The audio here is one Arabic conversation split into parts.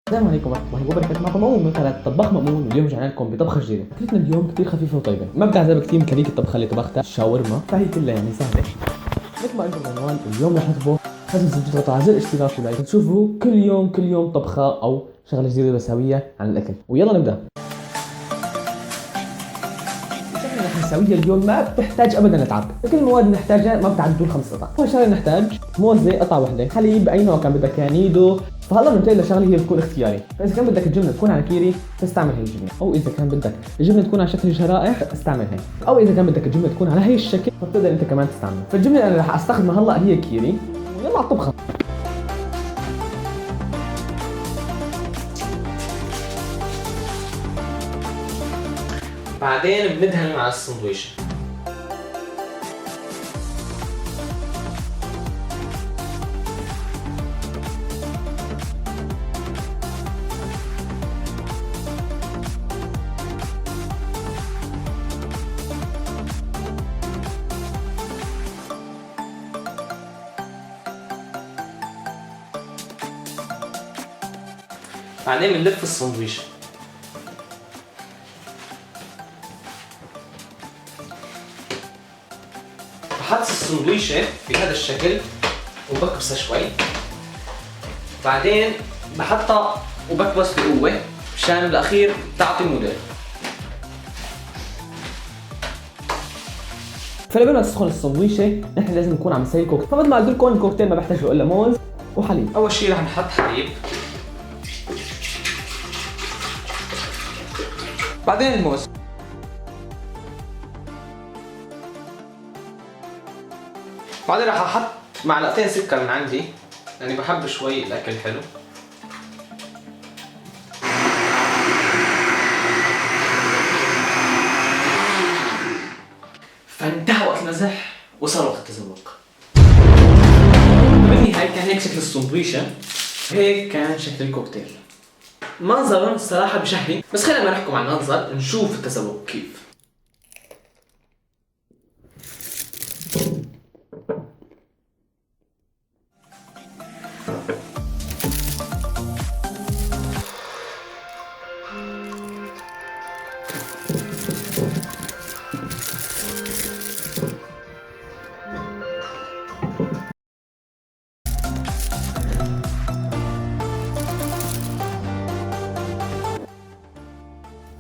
السلام عليكم ورحمة الله وبركاته، معكم مؤمن من قناة طباخ مأمون، واليوم رجعنا لكم بطبخة جديدة. أكلتنا اليوم كتير خفيفة وطيبة، ما بتعذب كتير مثل هذيك الطبخة اللي طبختها الشاورما، فهي كلها يعني سهلة. مثل ما قلت بالعنوان اليوم رح نطبخ خبز تضغطوا على زر الاشتراك ولايك تشوفوا كل يوم طبخة أو شغلة جديدة بسويها عن الأكل، ويلا نبدأ. الشغلة اللي رح نسويها اليوم ما بتحتاج أبدا لتعب، كل المواد اللي نحتاجها ما بتعدوا الخمس قطع. أول شغلة نحتاج موزة قطعة واحدة، حليب أي نوع كان بدك يعني نيدو. فهلا بننتقل لشغله هي بتكون اختياري، فاذا كان بدك الجبنه تكون على كيري فاستعمل هي الجبنه، او اذا كان بدك الجبنه تكون على شكل شرائح استعمل هي، او اذا كان بدك الجبنه تكون على هي الشكل فبتقدر انت كمان تستعملها. فالجبنه اللي انا رح استخدمها هلا هي كيري، ويلا على الطبخه. بعدين بندهن على السندويشة. بعدين بنلف السندويشة. بحط السندويشة بهذا الشكل وبكبسها شوي، بعدين بحطها وبكبس بقوة مشان بالأخير تعطي موديل. فلما بدنا تسخن السندويشه نحن لازم نكون عم نسوي كوكتيل، فمثل ما قلت لكم الكوكتيل ما بحتاج له الا موز وحليب. أول شي رح نحط حليب، بعدين الموز، بعدين رح احط معلقتين سكر من عندي لاني بحب شوي الاكل حلو. فانتهى وقت المزح وصار وقت التذوق. بالنهاية كان هيك شكل السندويشة، هيك كان شكل الكوكتيل. منظرهم الصراحة بشهي، بس خلينا ما نحكم عن المنظر، نشوف التذوق كيف.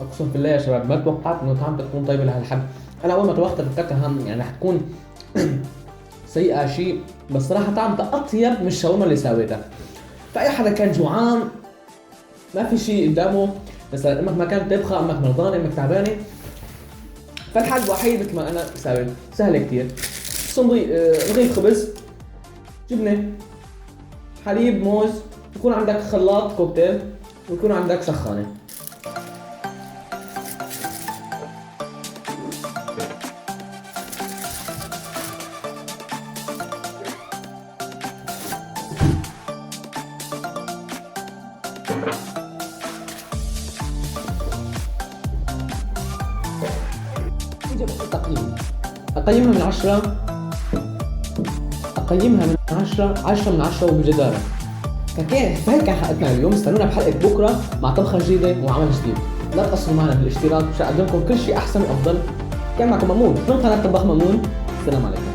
اقسم بالله يا شباب ما توقعت انه طعمتها تكون طيبه لهالحد. انا اول ما طبختها فكرتها يعني رح تكون سيئه شيء، بس صراحه طعمتها اطيب من الشاورما اللي سويتها. فاي حدا كان جوعان ما في شيء قدامه، مثلا امك ما كانت طبخه، امك مرضانه، امك تعبانه، فالحل الوحيد مثل ما انا سويت سهله كثير. رغيف خبز، جبنه، حليب، موز، يكون عندك خلاط كوكتيل، ويكون عندك سخانه. أقيمها من 10، أقيمها من 10، 10 من 10 وبجدارة. فهيك كان حلقتنا اليوم، استنونا بحلقة بكرة مع طبخة جديدة وعمل جديد. لا تقصروا معنا بالاشتراك مشان أقدم لكم كل شيء أحسن وأفضل. كان معكم مأمون من قناة طباخ مأمون، السلام عليكم.